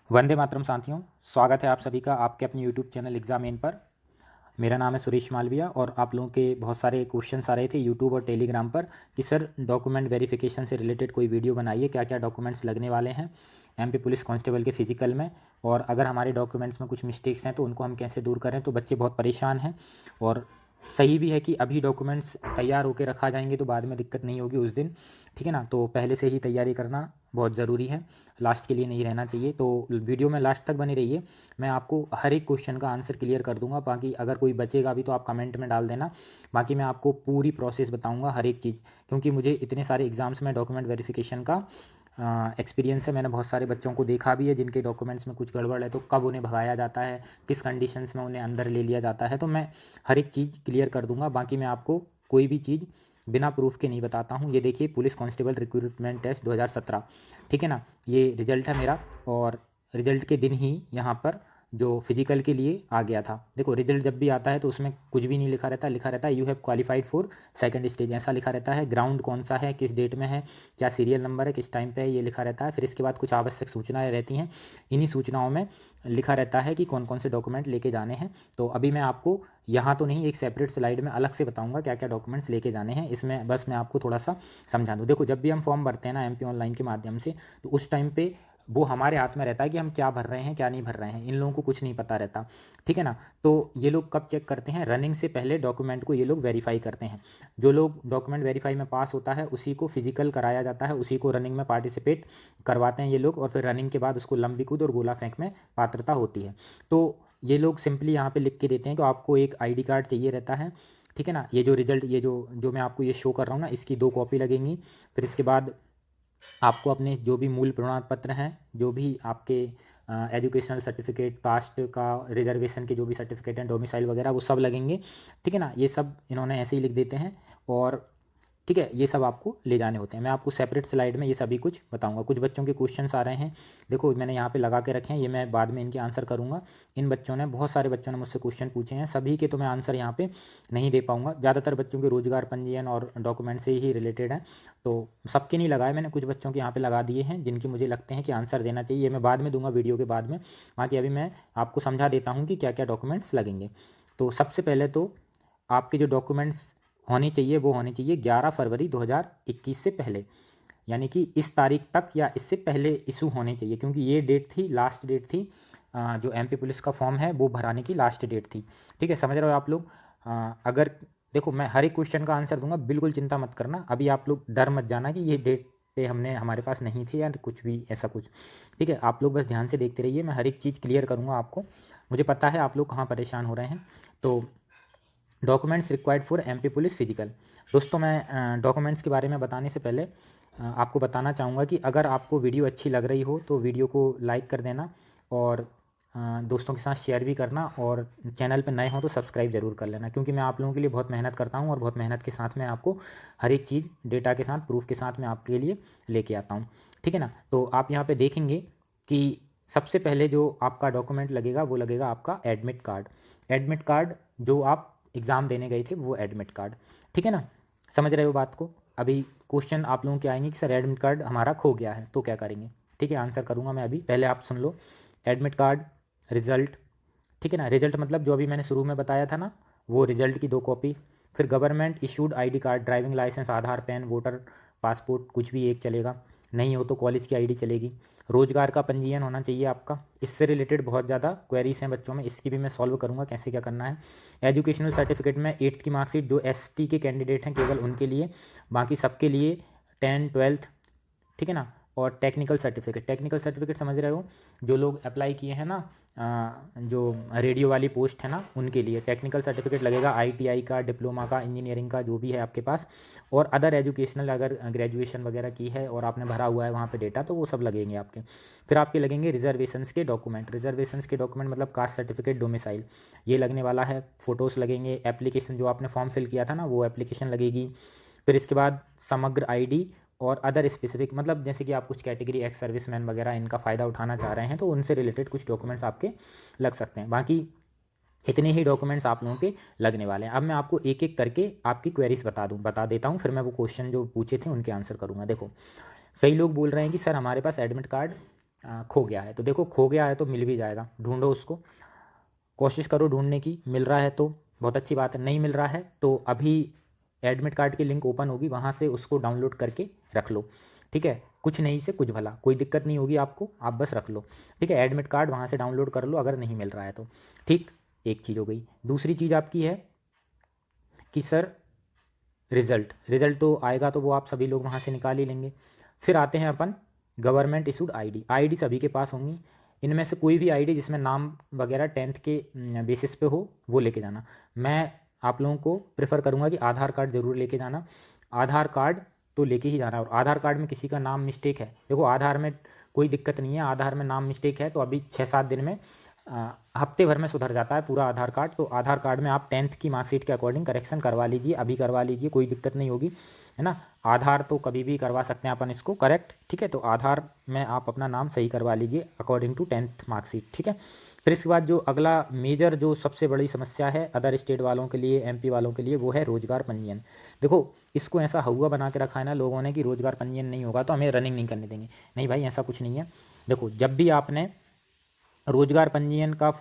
वंदे मातरम साथियों, स्वागत है आप सभी का आपके अपने यूट्यूब चैनल एग्जाम इन पर। मेरा नाम है सुरेश मालविया और आप लोगों के बहुत सारे क्वेश्चंस आ रहे थे यूट्यूब और टेलीग्राम पर कि सर डॉक्यूमेंट वेरिफिकेशन से रिलेटेड कोई वीडियो बनाइए, क्या क्या डॉक्यूमेंट्स लगने वाले हैं एमपी पुलिस कांस्टेबल के फिजिकल में, और अगर हमारे डॉक्यूमेंट्स में कुछ मिस्टेक्स हैं तो उनको हम कैसे दूर करें। तो बच्चे बहुत परेशान हैं और सही भी है कि अभी डॉक्यूमेंट्स तैयार होकर रखा जाएंगे तो बाद में दिक्कत नहीं होगी उस दिन, ठीक है ना। तो पहले से ही तैयारी करना बहुत ज़रूरी है, लास्ट के लिए नहीं रहना चाहिए। तो वीडियो में लास्ट तक बनी रहिए, मैं आपको हर एक क्वेश्चन का आंसर क्लियर कर दूंगा। बाकी अगर कोई बचेगा भी तो आप कमेंट में डाल देना। बाकी मैं आपको पूरी प्रोसेस बताऊंगा हर एक चीज़, क्योंकि मुझे इतने सारे एग्जाम्स में डॉक्यूमेंट वेरिफिकेशन का एक्सपीरियंस है। मैंने बहुत सारे बच्चों को देखा भी है जिनके डॉक्यूमेंट्स में कुछ गड़बड़ है, तो कब उन्हें भगाया जाता है, किस कंडीशंस में उन्हें अंदर ले लिया जाता है, तो मैं हर एक चीज़ क्लियर कर दूंगा। बाकी मैं आपको कोई भी चीज़ बिना प्रूफ के नहीं बताता हूँ। ये देखिए, पुलिस कांस्टेबल रिक्रूटमेंट टेस्ट 2017, ठीक है ना, ये रिजल्ट है मेरा। और रिजल्ट के दिन ही यहाँ पर जो फिजिकल के लिए आ गया था। देखो, रिजल्ट जब भी आता है तो उसमें कुछ भी नहीं लिखा रहता, लिखा रहता है you have qualified for second stage, ऐसा लिखा रहता है। ग्राउंड कौन सा है, किस डेट में है, क्या सीरियल नंबर है, किस टाइम पे है, ये लिखा रहता है। फिर इसके बाद कुछ आवश्यक सूचनाएं रहती हैं, इन्हीं सूचनाओं में लिखा रहता है कि कौन कौन से डॉक्यूमेंट लेके जाने हैं। तो अभी मैं आपको यहाँ तो नहीं, एक सेपरेट स्लाइड में अलग से बताऊंगा क्या क्या डॉक्यूमेंट्स लेके जाने हैं। इसमें बस मैं आपको थोड़ा सा समझा दूँ। देखो, जब भी हम फॉर्म भरते हैं ना एमपी ऑनलाइन के माध्यम से, तो उस टाइम पे वो हमारे हाथ में रहता है कि हम क्या भर रहे हैं क्या नहीं भर रहे हैं। इन लोगों को कुछ नहीं पता रहता, ठीक है ना। तो ये लोग कब चेक करते हैं, रनिंग से पहले डॉक्यूमेंट को ये लोग वेरीफाई करते हैं। जो लोग डॉक्यूमेंट वेरीफाई में पास होता है उसी को फिजिकल कराया जाता है, उसी को रनिंग में पार्टिसिपेट करवाते हैं ये लोग, और फिर रनिंग के बाद उसको लंबी कूद और गोला फेंक में पात्रता होती है। तो ये लोग सिंपली यहाँ पे लिख के देते हैं कि आपको एक आईडी कार्ड चाहिए रहता है, ठीक है ना। ये जो रिजल्ट, ये जो मैं आपको ये शो कर रहा हूँ ना, इसकी 2 कॉपी लगेंगी। फिर इसके बाद आपको अपने जो भी मूल प्रमाण पत्र हैं, जो भी आपके एजुकेशनल सर्टिफिकेट, कास्ट का, रिजर्वेशन के जो भी सर्टिफिकेट हैं, डोमिसाइल वगैरह, वो सब लगेंगे, ठीक है ना। ये सब इन्होंने ऐसे ही लिख देते हैं और ठीक है, ये सब आपको ले जाने होते हैं। मैं आपको सेपरेट स्लाइड में ये सभी कुछ बताऊंगा। कुछ बच्चों के क्वेश्चंस आ रहे हैं, देखो मैंने यहाँ पे लगा के रखे हैं, ये मैं बाद में इनके आंसर करूँगा। इन बच्चों ने, बहुत सारे बच्चों ने मुझसे क्वेश्चन पूछे हैं, सभी के तो मैं आंसर यहाँ पे नहीं दे पाऊँगा। ज़्यादातर बच्चों के रोजगार पंजीयन और डॉक्यूमेंट से ही रिलेटेड हैं, तो सबके नहीं लगाए मैंने, कुछ बच्चों के यहाँ पे लगा दिए हैं जिनके मुझे लगते हैं कि आंसर देना चाहिए। ये मैं बाद में दूंगा, वीडियो के बाद में। बाकी अभी मैं आपको समझा देता हूँ कि क्या क्या डॉक्यूमेंट्स लगेंगे। तो सबसे पहले तो आपके जो डॉक्यूमेंट्स होने चाहिए वो होने चाहिए 11 फरवरी 2021 से पहले, यानी कि इस तारीख तक या इससे पहले इशू होने चाहिए, क्योंकि ये डेट थी, लास्ट डेट थी। जो एमपी पुलिस का फॉर्म है वो भराने की लास्ट डेट थी, ठीक है, समझ रहे हो आप लोग। अगर देखो, मैं हर एक क्वेश्चन का आंसर दूंगा, बिल्कुल चिंता मत करना। अभी आप लोग डर मत जाना कि ये डेट पे हमने हमारे पास नहीं थे या कुछ भी ऐसा कुछ, ठीक है। आप लोग बस ध्यान से देखते रहिए, मैं हर एक चीज़ क्लियर करूँगा आपको। मुझे पता है आप लोग कहाँ परेशान हो रहे हैं। तो documents required for MP police physical. दोस्तों, मैं डॉक्यूमेंट्स के बारे में बताने से पहले आपको बताना चाहूँगा कि अगर आपको वीडियो अच्छी लग रही हो तो वीडियो को लाइक कर देना, और दोस्तों के साथ शेयर भी करना, और चैनल पर नए हो तो सब्सक्राइब ज़रूर कर लेना, क्योंकि मैं आप लोगों के लिए बहुत मेहनत करता हूँ और बहुत मेहनत के साथ मैं आपको हर एक चीज़ डेटा के साथ, प्रूफ के साथ मैं आपके लिए लेके आता हूँ, ठीक है ना। तो आप यहाँ पे देखेंगे कि सबसे पहले जो आपका डॉक्यूमेंट लगेगा वो लगेगा आपका एडमिट कार्ड। एडमिट कार्ड, जो आप एग्ज़ाम देने गए थे वो एडमिट कार्ड, ठीक है ना। समझ रहे हो बात को। अभी क्वेश्चन आप लोगों के आएंगे कि सर एडमिट कार्ड हमारा खो गया है तो क्या करेंगे, ठीक है, आंसर करूँगा मैं अभी। पहले आप सुन लो, एडमिट कार्ड, रिज़ल्ट, ठीक है ना। रिजल्ट मतलब जो अभी मैंने शुरू में बताया था ना, वो रिजल्ट की 2 कॉपी। फिर government issued ID card, driving licence, Aadhaar, PAN, voter, passport, कुछ भी एक चलेगा, नहीं हो तो कॉलेज की आईडी चलेगी। रोजगार का पंजीयन होना चाहिए आपका। इससे रिलेटेड बहुत ज़्यादा क्वेरीज हैं बच्चों में, इसकी भी मैं सॉल्व करूँगा कैसे क्या करना है। एजुकेशनल सर्टिफिकेट में 8th की मार्कशीट, जो एसटी के कैंडिडेट हैं केवल उनके लिए, बाकी सबके लिए 10, 12th, ठीक है ना। और टेक्निकल सर्टिफिकेट, टेक्निकल सर्टिफिकेट समझ रहे हो, जो लोग अप्लाई किए हैं ना, जो रेडियो वाली पोस्ट है ना, उनके लिए टेक्निकल सर्टिफिकेट लगेगा। आईटीआई का, डिप्लोमा का, इंजीनियरिंग का, जो भी है आपके पास, और अदर एजुकेशनल, अगर ग्रेजुएशन वगैरह की है और आपने भरा हुआ है वहाँ पे डेटा, तो वो सब लगेंगे आपके। फिर आपके लगेंगे रिजर्वेशंस के डॉक्यूमेंट। रिजर्वेशंस के डॉक्यूमेंट मतलब कास्ट सर्टिफिकेट, डोमिसाइल, ये लगने वाला है। फ़ोटोज़ लगेंगे, एप्लीकेशन जो आपने फॉर्म फिल किया था ना, वो एप्लीकेशन लगेगी। फिर इसके बाद समग्र आईडी और अदर स्पेसिफिक, मतलब जैसे कि आप कुछ कैटेगरी एक्स सर्विसमैन वगैरह इनका फ़ायदा उठाना चाह रहे हैं तो उनसे रिलेटेड कुछ डॉक्यूमेंट्स आपके लग सकते हैं। बाकी इतने ही डॉक्यूमेंट्स आप लोगों के लगने वाले हैं। अब मैं आपको एक एक करके आपकी क्वेरीज बता देता हूँ, फिर मैं वो क्वेश्चन जो पूछे थे उनके आंसर करूँगा। देखो, कई लोग बोल रहे हैं कि सर हमारे पास एडमिट कार्ड खो गया है। तो देखो खो गया है तो मिल भी जाएगा, ढूंढो उसको, कोशिश करो ढूंढने की। मिल रहा है तो बहुत अच्छी बात है, नहीं मिल रहा है तो अभी एडमिट कार्ड की लिंक ओपन होगी, वहाँ से उसको डाउनलोड करके रख लो। ठीक है, कुछ नहीं से कुछ भला, कोई दिक्कत नहीं होगी आपको, आप बस रख लो। ठीक है, एडमिट कार्ड वहाँ से डाउनलोड कर लो अगर नहीं मिल रहा है तो। ठीक, एक चीज़ हो गई। दूसरी चीज़ आपकी है कि सर रिज़ल्ट, रिज़ल्ट तो आएगा तो वो आप सभी लोग वहाँ से निकाल ही लेंगे। फिर आते हैं अपन गवर्नमेंट इशूड आईडी। आईडी सभी के पास होंगी, इनमें से कोई भी आईडी जिसमें नाम वगैरह 10th के बेसिस पे हो वो लेके जाना। मैं आप लोगों को प्रेफर करूँगा कि आधार कार्ड ज़रूर लेके जाना, आधार कार्ड तो लेके ही जाना। और आधार कार्ड में किसी का नाम मिस्टेक है, देखो आधार में कोई दिक्कत नहीं है, आधार में नाम मिस्टेक है तो अभी 6-7 दिन में हफ्ते भर में सुधर जाता है पूरा आधार कार्ड। तो आधार कार्ड में आप 10th की मार्कशीट के अकॉर्डिंग करेक्शन करवा लीजिए, अभी करवा लीजिए, कोई दिक्कत नहीं होगी, है ना। आधार तो कभी भी करवा सकते हैं अपन इसको करेक्ट। ठीक है, तो आधार में आप अपना नाम सही करवा लीजिए अकॉर्डिंग टू 10th मार्कशीट। ठीक है, फिर इसके बाद जो अगला मेजर जो सबसे बड़ी समस्या है अदर स्टेट वालों के लिए, एमपी वालों के लिए, वो है रोजगार पंजीयन। देखो इसको ऐसा हुआ बना के रखा है ना लोगों ने कि रोजगार पंजीयन नहीं होगा तो हमें रनिंग नहीं करने देंगे। नहीं भाई, ऐसा कुछ नहीं है। देखो जब भी आपने रोजगार पंजीयन का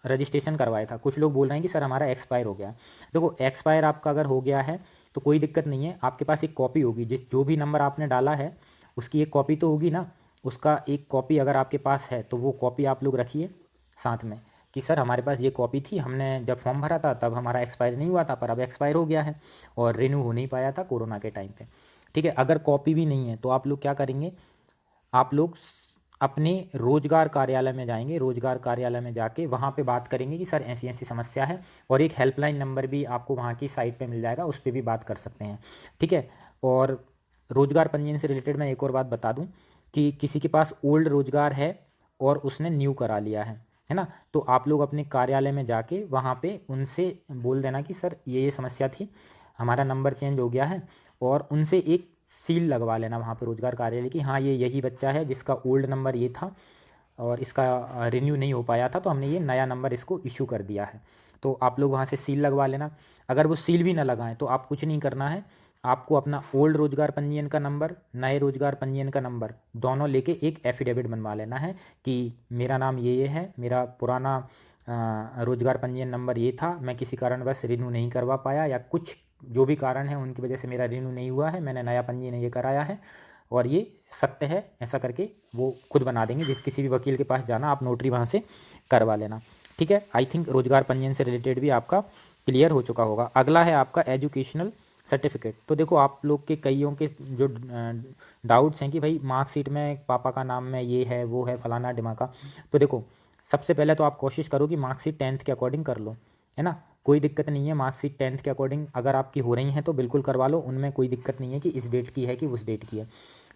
रजिस्ट्रेशन करवाया था, कुछ लोग बोल रहे हैं कि सर हमारा एक्सपायर हो गया। देखो एक्सपायर आपका अगर हो गया है तो कोई दिक्कत नहीं है, आपके पास एक कॉपी होगी, जिस जो भी नंबर आपने डाला है उसकी एक कॉपी तो होगी ना, उसका एक कॉपी अगर आपके पास है तो वो कॉपी आप लोग रखिए साथ में कि सर हमारे पास ये कॉपी थी, हमने जब फॉर्म भरा था तब हमारा एक्सपायर नहीं हुआ था पर अब एक्सपायर हो गया है और रिन्यू हो नहीं पाया था कोरोना के टाइम पे। ठीक है, अगर कॉपी भी नहीं है तो आप लोग क्या करेंगे, आप लोग अपने रोजगार कार्यालय में जाएंगे, रोजगार कार्यालय में जाके वहाँ पे बात करेंगे कि सर ऐसी ऐसी समस्या है, और एक हेल्पलाइन नंबर भी आपको वहाँ की साइट पे मिल जाएगा, उस पर भी बात कर सकते हैं। ठीक है, और रोजगार पंजीयन से रिलेटेड मैं एक और बात बता दूं कि किसी के पास ओल्ड रोजगार है और उसने न्यू करा लिया है ना, तो आप लोग अपने कार्यालय में जाके वहाँ पे उनसे बोल देना कि सर ये समस्या थी, हमारा नंबर चेंज हो गया है, और उनसे एक सील लगवा लेना वहाँ पे रोजगार कार्यालय की, हाँ ये यही बच्चा है जिसका ओल्ड नंबर ये था और इसका रिन्यू नहीं हो पाया था तो हमने ये नया नंबर इसको इशू कर दिया है। तो आप लोग वहाँ से सील लगवा लेना। अगर वो सील भी ना लगाएं तो आप कुछ नहीं करना है, आपको अपना ओल्ड रोजगार पंजीयन का नंबर, नए रोजगार पंजीयन का नंबर दोनों लेके एक एफिडेविट बनवा लेना है कि मेरा नाम ये है, मेरा पुराना रोजगार पंजीयन नंबर ये था, मैं किसी कारणवश रिन्यू नहीं करवा पाया या कुछ जो भी कारण है उनकी वजह से मेरा रिन्यू नहीं हुआ है, मैंने नया पंजीयन ये कराया है और ये सत्य है, ऐसा करके वो खुद बना देंगे। जिस किसी भी वकील के पास जाना आप नोटरी वहाँ से करवा लेना। ठीक है, आई थिंक रोजगार पंजीयन से रिलेटेड भी आपका क्लियर हो चुका होगा। अगला है आपका एजुकेशनल सर्टिफिकेट। तो देखो आप लोग के कईयों के जो डाउट्स हैं कि भाई मार्कशीट में पापा का नाम में ये है वो है फलाना ढिमाका, तो देखो सबसे पहले तो आप कोशिश करो कि मार्कशीट 10th के अकॉर्डिंग कर लो, है ना, कोई दिक्कत नहीं है। मार्कशीट 10th के अकॉर्डिंग अगर आपकी हो रही हैं तो बिल्कुल करवा लो, उनमें कोई दिक्कत नहीं है कि इस डेट की है कि उस डेट की है।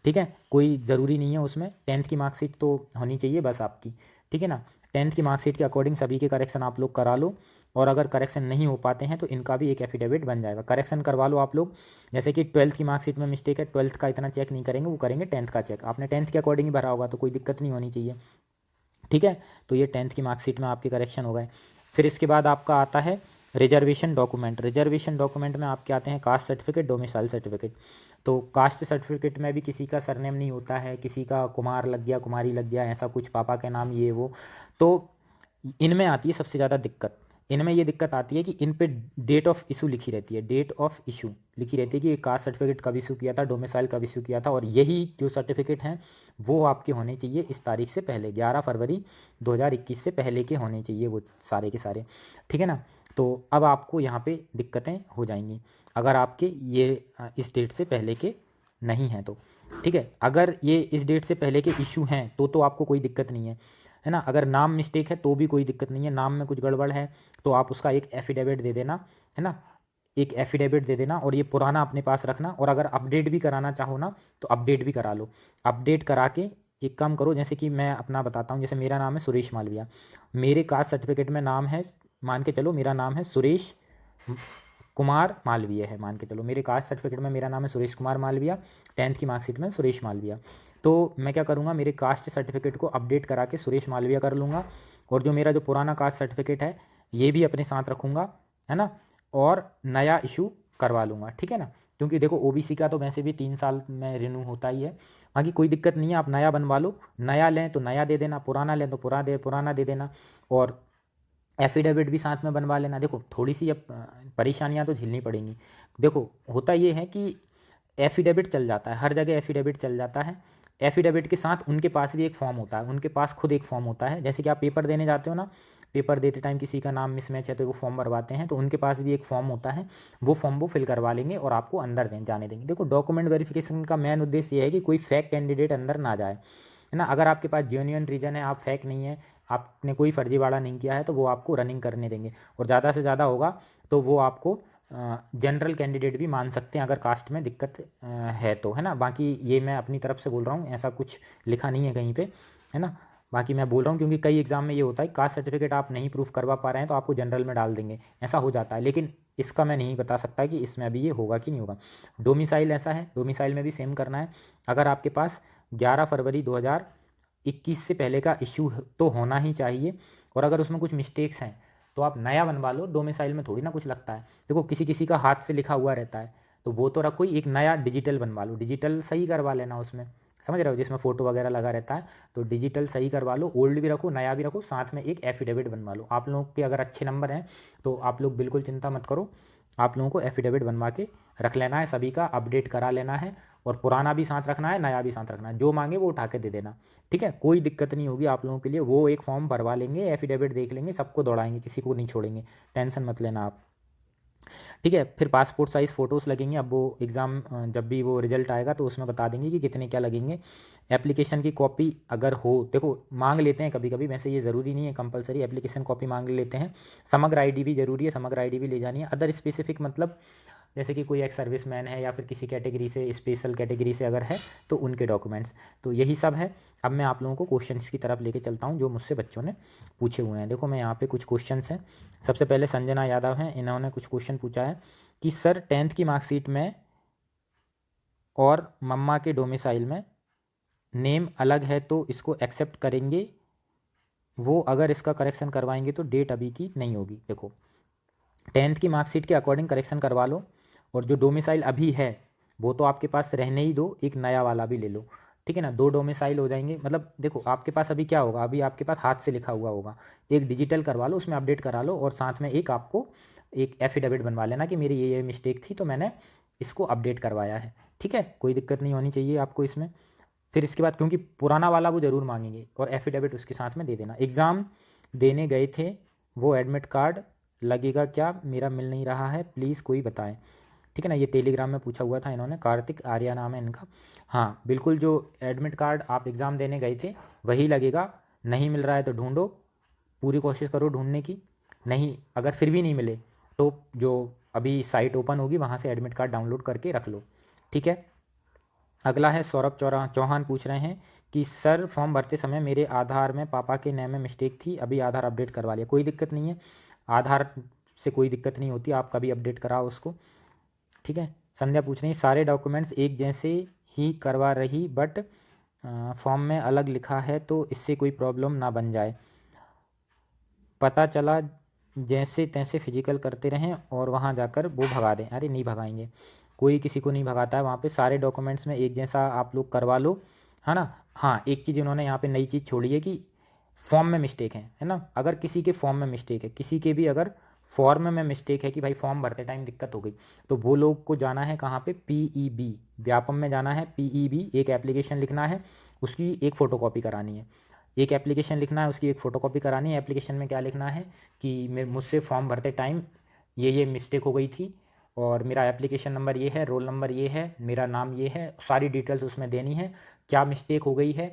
ठीक है, कोई ज़रूरी नहीं है उसमें, 10th की मार्कशीट तो होनी चाहिए बस आपकी। ठीक है ना, 10th की मार्कशीट के अकॉर्डिंग सभी के करेक्शन आप लोग करा लो, और अगर करेक्शन नहीं हो पाते हैं तो इनका भी एक एफिडेविट बन जाएगा, करेक्शन करवा लो आप लोग। जैसे कि 12th की मार्कशीट में मिस्टेक है, 12th का इतना चेक नहीं करेंगे, वो करेंगे 10th का चेक, आपने 10th के अकॉर्डिंग ही भरा होगा तो कोई दिक्कत नहीं होनी चाहिए। ठीक है, तो ये 10th की मार्कशीट में आपके करेक्शन हो गए। फिर इसके बाद आपका आता है रिजर्वेशन डॉक्यूमेंट। रिजर्वेशन डॉक्यूमेंट में आपके आते हैं कास्ट सर्टिफिकेट, डोमिसाइल सर्टिफिकेट। तो कास्ट सर्टिफिकेट में भी किसी का सरनेम नहीं होता है, किसी का कुमार लग गया, कुमारी लग गया, ऐसा कुछ पापा के नाम ये वो, तो इनमें आती है सबसे ज़्यादा दिक्कत। इनमें ये दिक्कत आती है कि इन पे डेट ऑफ इशू लिखी रहती है, डेट ऑफ इशू लिखी रहती है कि कास्ट सर्टिफिकेट कब इशू किया था, डोमिसाइल कब इशू किया था, और यही जो सर्टिफिकेट हैं वो आपके होने चाहिए इस तारीख से पहले, 11 फरवरी 2021 से पहले के होने चाहिए वो सारे के सारे। ठीक है ना, तो अब आपको यहाँ पे दिक्कतें हो जाएंगी अगर आपके ये इस डेट से पहले के नहीं हैं तो। ठीक है, अगर ये इस डेट से पहले के इशू हैं तो आपको कोई दिक्कत नहीं है ना। अगर नाम मिस्टेक है तो भी कोई दिक्कत नहीं है, नाम में कुछ गड़बड़ है तो आप उसका एक एफिडेविट दे देना, है ना, एक एफिडेविट दे देना, और ये पुराना अपने पास रखना। और अगर अपडेट भी कराना चाहो ना तो अपडेट भी करा लो। अपडेट करा के एक काम करो, जैसे कि मैं अपना बताता हूँ, जैसे मेरा नाम है सुरेश मालविया, मेरे कास्ट सर्टिफिकेट में नाम है, मान के चलो मेरा नाम है सुरेश कुमार मालवीय है, मान के चलो मेरे कास्ट सर्टिफिकेट में मेरा नाम है सुरेश कुमार मालवीय, 10th की मार्कशीट में सुरेश मालवीय। तो मैं क्या करूँगा, मेरे कास्ट सर्टिफिकेट को अपडेट करा के सुरेश मालवीय कर लूँगा, और जो मेरा जो पुराना कास्ट सर्टिफिकेट है ये भी अपने साथ रखूँगा, है ना, और नया इशू करवा लूँगा। ठीक है ना, क्योंकि देखो ओबीसी का तो वैसे भी 3 साल में रिन्यू होता ही है। बाकी कोई दिक्कत नहीं है, आप नया बनवा लो, नया लें तो नया दे देना, पुराना लें तो पुराना दे देना, और एफिडेविट भी साथ में बनवा लेना। देखो थोड़ी सी अब परेशानियाँ तो झेलनी पड़ेंगी। देखो होता ये है कि एफिडेविट चल जाता है, हर जगह एफिडेविट चल जाता है। एफिडेविट के साथ उनके पास भी एक फॉर्म होता है, उनके पास खुद एक फॉर्म होता है। जैसे कि आप पेपर देने जाते हो ना, पेपर देते टाइम किसी का नाम मिसमैच है तो वो फॉर्म भरवाते हैं, तो उनके पास भी एक फॉर्म होता है, वो फॉर्म वो फिल करवा लेंगे और आपको अंदर जाने देंगे। देखो डॉक्यूमेंट वेरिफिकेशन का मेन उद्देश्य ये है कि कोई फेक कैंडिडेट अंदर ना जाए, है ना। अगर आपके पास जेन्युइन रीज़न है, आप फेक नहीं है, आपने कोई फर्जीवाड़ा नहीं किया है, तो वो आपको रनिंग करने देंगे। और ज़्यादा से ज़्यादा होगा तो वो आपको जनरल कैंडिडेट भी मान सकते हैं अगर कास्ट में दिक्कत है तो, है ना। बाकी ये मैं अपनी तरफ से बोल रहा हूँ, ऐसा कुछ लिखा नहीं है कहीं पे, है ना। बाकी मैं बोल रहा हूँ क्योंकि कई एग्ज़ाम में ये होता है कास्ट सर्टिफिकेट आप नहीं प्रूफ करवा पा रहे हैं तो आपको जनरल में डाल देंगे, ऐसा हो जाता है। लेकिन इसका मैं नहीं बता सकता कि इसमें अभी ये होगा कि नहीं होगा। डोमिसाइल ऐसा है, डोमिसाइल में भी सेम करना है। अगर आपके पास 11 फरवरी 2021 से पहले का इश्यू तो होना ही चाहिए, और अगर उसमें कुछ मिस्टेक्स हैं तो आप नया बनवा लो, डोमिसाइल में थोड़ी ना कुछ लगता है। देखो किसी किसी का हाथ से लिखा हुआ रहता है तो वो तो रखो ही, एक नया डिजिटल बनवा लो, डिजिटल सही करवा लेना उसमें, समझ रहे हो, जिसमें फ़ोटो वगैरह लगा रहता है तो डिजिटल सही करवा लो, ओल्ड भी रखो नया भी रखो, साथ में एक एफिडेविट बनवा लो। आप लोगों के अगर अच्छे नंबर हैं तो आप लोग बिल्कुल चिंता मत करो, आप लोगों को एफिडेविट बनवा के रख लेना है, सभी का अपडेट करा लेना है, और पुराना भी साथ रखना है, नया भी साथ रखना है, जो मांगे वो उठा के दे देना। ठीक है, कोई दिक्कत नहीं होगी आप लोगों के लिए, वो एक फॉर्म भरवा लेंगे, एफिडेविट देख लेंगे, सबको दौड़ाएंगे, किसी को नहीं छोड़ेंगे, टेंशन मत लेना आप। ठीक है, फिर पासपोर्ट साइज़ फ़ोटोज़ लगेंगे। अब वो एग्ज़ाम जब भी वो रिजल्ट आएगा तो उसमें बता देंगे कि कितने क्या लगेंगे। एप्लीकेशन की कॉपी अगर हो, देखो मांग लेते हैं कभी कभी, वैसे ये ज़रूरी नहीं है कंपलसरी, एप्लीकेशन कॉपी मांग लेते हैं। समग्र आईडी भी ज़रूरी है, समग्र आईडी भी ले जानी है। अदर स्पेसिफिक मतलब जैसे कि कोई एक्स सर्विसमैन है या फिर किसी कैटेगरी से, स्पेशल कैटेगरी से अगर है तो उनके डॉक्यूमेंट्स। तो यही सब है। अब मैं आप लोगों को क्वेश्चंस की तरफ लेके चलता हूँ जो मुझसे बच्चों ने पूछे हुए हैं। देखो मैं यहाँ पे कुछ क्वेश्चंस हैं। सबसे पहले संजना यादव हैं, इन्होंने कुछ क्वेश्चन पूछा है कि सर 10th की मार्कशीट में और मम्मा के डोमिसाइल में नेम अलग है तो इसको एक्सेप्ट करेंगे, वो अगर इसका करेक्शन करवाएंगे तो डेट अभी की नहीं होगी। देखो 10th की मार्कशीट के अकॉर्डिंग करेक्शन करवा लो, और जो डोमिसाइल अभी है वो तो आपके पास रहने ही दो, एक नया वाला भी ले लो। ठीक है ना, 2 डोमिसाइल हो जाएंगे। मतलब देखो आपके पास अभी क्या होगा, अभी आपके पास हाथ से लिखा हुआ होगा, एक डिजिटल करवा लो, उसमें अपडेट करा लो, और साथ में एक आपको एक एफिडेविट बनवा लेना कि मेरी ये मिस्टेक थी तो मैंने इसको अपडेट करवाया है। ठीक है, कोई दिक्कत नहीं होनी चाहिए आपको इसमें। फिर इसके बाद क्योंकि पुराना वाला वो ज़रूर मांगेंगे, और एफिडेविट उसके साथ में दे देना। एग्ज़ाम देने गए थे, वो एडमिट कार्ड लगेगा क्या, मेरा मिल नहीं रहा है, प्लीज़ कोई बताएं। ठीक है ना, ये टेलीग्राम में पूछा हुआ था इन्होंने, कार्तिक आर्या नाम है इनका। हाँ बिल्कुल, जो एडमिट कार्ड आप एग्ज़ाम देने गए थे वही लगेगा। नहीं मिल रहा है तो ढूंढो, पूरी कोशिश करो ढूंढने की। नहीं, अगर फिर भी नहीं मिले तो जो अभी साइट ओपन होगी वहाँ से एडमिट कार्ड डाउनलोड करके रख लो। ठीक है। अगला है सौरभ चौहान पूछ रहे हैं कि सर फॉर्म भरते समय मेरे आधार में पापा के नाम में मिस्टेक थी, अभी आधार अपडेट करवा लिया। कोई दिक्कत नहीं है, आधार से कोई दिक्कत नहीं होती, आप कभी अपडेट कराओ उसको। ठीक है। संध्या पूछ रही है सारे डॉक्यूमेंट्स एक जैसे ही करवा रही, बट फॉर्म में अलग लिखा है तो इससे कोई प्रॉब्लम ना बन जाए। पता चला जैसे तैसे फिजिकल करते रहें और वहाँ जाकर वो भगा दें। अरे नहीं भगाएंगे, कोई किसी को नहीं भगाता है वहाँ पे, सारे डॉक्यूमेंट्स में एक जैसा आप लोग करवा लो, है ना। हाँ एक चीज़ उन्होंने यहाँ पे नई चीज़ छोड़ी है कि फॉर्म में मिस्टेक है ना। अगर किसी के फॉर्म में मिस्टेक है, किसी के भी अगर फॉर्म में मिस्टेक है कि भाई फॉर्म भरते टाइम दिक्कत हो गई, तो वो लोग को जाना है कहाँ पे, PEB व्यापम में जाना है। PEB एक एप्लीकेशन लिखना है, उसकी एक फ़ोटोकॉपी करानी है। एक एप्लीकेशन लिखना है, उसकी एक फ़ोटोकॉपी करानी है। एप्लीकेशन में क्या लिखना है कि मैं मुझसे फॉर्म भरते टाइम ये मिस्टेक हो गई थी, और मेरा एप्लीकेशन नंबर ये है, रोल नंबर ये है, मेरा नाम ये है, सारी डिटेल्स उसमें देनी है, क्या मिस्टेक हो गई है,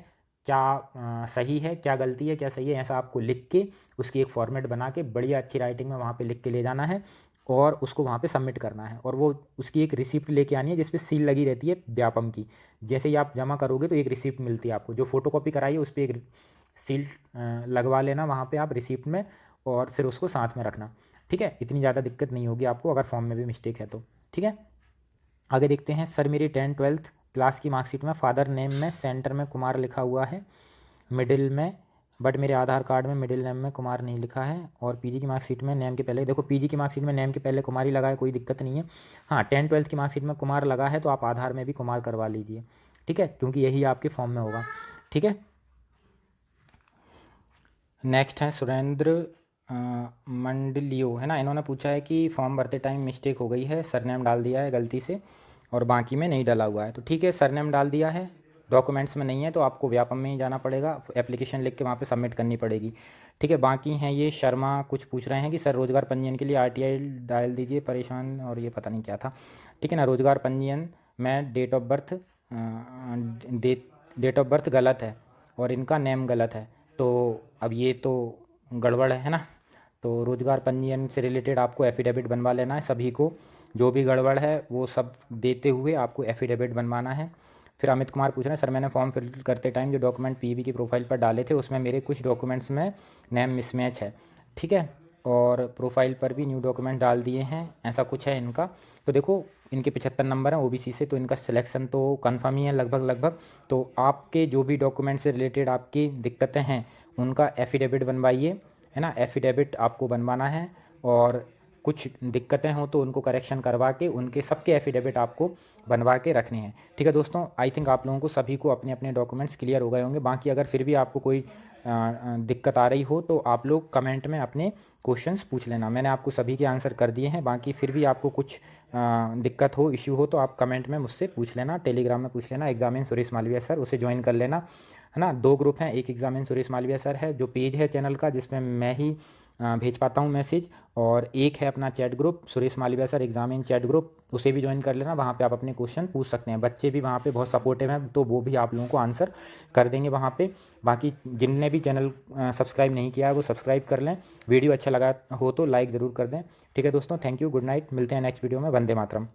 क्या सही है, क्या गलती है, क्या सही है, ऐसा आपको लिख के उसकी एक फॉर्मेट बना के बढ़िया अच्छी राइटिंग में वहाँ पे लिख के ले जाना है, और उसको वहाँ पे सबमिट करना है। और वो उसकी एक रिसिप्ट लेके आनी है जिस पे सील लगी रहती है व्यापम की। जैसे ही आप जमा करोगे तो एक रिसिप्ट मिलती है आपको, जो फोटोकॉपी कराई है उस पर एक सील लगवा लेना वहाँ पे आप रिसिप्ट में, और फिर उसको साथ में रखना। ठीक है, इतनी ज़्यादा दिक्कत नहीं होगी आपको अगर फॉर्म में भी मिस्टेक है तो। ठीक है, आगे देखते हैं। सर मेरी 10th-12th क्लास की मार्कशीट में फादर नेम में सेंटर में कुमार लिखा हुआ है, मिडिल में बट मेरे आधार कार्ड में मिडिल नेम में कुमार नहीं लिखा है, और पीजी की मार्कशीट में नेम के पहले, देखो पीजी की मार्कशीट में नेम के पहले कुमार ही लगा है, कोई दिक्कत नहीं है। हाँ 10th-12th की मार्कशीट में कुमार लगा है तो आप आधार में भी कुमार करवा लीजिए, ठीक है, क्योंकि यही आपके फॉर्म में होगा, ठीक है। नेक्स्ट है सुरेंद्र मंडलियो, है ना, इन्होंने पूछा है कि फॉर्म भरते टाइम मिस्टेक हो गई है, सरनेम डाल दिया है गलती से और बाकी में नहीं डाला हुआ है। तो ठीक है, सरनेम डाल दिया है, डॉक्यूमेंट्स में नहीं है, तो आपको व्यापम में ही जाना पड़ेगा, एप्लीकेशन लिख के वहाँ पे सबमिट करनी पड़ेगी, ठीक है। बाकी हैं ये शर्मा, कुछ पूछ रहे हैं कि सर रोज़गार पंजीयन के लिए आरटीआई डाल दीजिए, परेशान, और ये पता नहीं क्या था, ठीक है ना। रोज़गार पंजीयन में डेट ऑफ बर्थ गलत है और इनका नेम गलत है, तो अब ये तो गड़बड़ है ना। तो रोज़गार पंजीयन से रिलेटेड आपको एफिडेविट बनवा लेना है सभी को, जो भी गड़बड़ है वो सब देते हुए आपको एफिडेविट बनवाना है। फिर अमित कुमार पूछ रहे हैं सर मैंने फॉर्म फिल करते टाइम जो डॉक्यूमेंट पीबी की प्रोफाइल पर डाले थे उसमें मेरे कुछ डॉक्यूमेंट्स में नेम मिसमैच है, ठीक है, और प्रोफाइल पर भी न्यू डॉक्यूमेंट डाल दिए हैं, ऐसा कुछ है इनका। तो देखो इनके 75 नंबर हैं ओबीसी से, तो इनका सिलेक्शन तो कन्फर्म ही है लगभग। तो आपके जो भी डॉक्यूमेंट से रिलेटेड आपकी दिक्कतें हैं उनका एफिडेविट बनवाइए, है ना, एफिडेविट आपको बनवाना है, और कुछ दिक्कतें हों तो उनको करेक्शन करवा के उनके सबके एफिडेविट आपको बनवा के रखने हैं, ठीक है दोस्तों। आई थिंक आप लोगों को सभी को अपने अपने डॉक्यूमेंट्स क्लियर हो गए होंगे। बाकी अगर फिर भी आपको कोई दिक्कत आ रही हो तो आप लोग कमेंट में अपने क्वेश्चंस पूछ लेना, मैंने आपको सभी के आंसर कर दिए हैं। बाकी फिर भी आपको कुछ दिक्कत हो, इश्यू हो तो आप कमेंट में मुझसे पूछ लेना, टेलीग्राम में पूछ लेना, एग्जामिन सुरेश मालविया सर, उसे ज्वाइन कर लेना, है ना। 2 ग्रुप हैं, एक एग्जामिन सुरेश मालविया सर है जो पेज है चैनल का जिसमें मैं ही भेज पाता हूँ मैसेज, और एक है अपना chat group Suresh Malviya sir examine chat group, उसे भी ज्वाइन कर लेना। वहाँ पे आप अपने क्वेश्चन पूछ सकते हैं, बच्चे भी वहाँ पे बहुत सपोर्टिव हैं तो वो भी आप लोगों को आंसर कर देंगे वहाँ पे। बाकी जिनने भी चैनल सब्सक्राइब नहीं किया है वो सब्सक्राइब कर लें, वीडियो अच्छा लगा हो तो लाइक ज़रूर कर दें, ठीक है दोस्तों। थैंक यू, गुड नाइट, मिलते हैं नेक्स्ट वीडियो में। वंदे मातरम।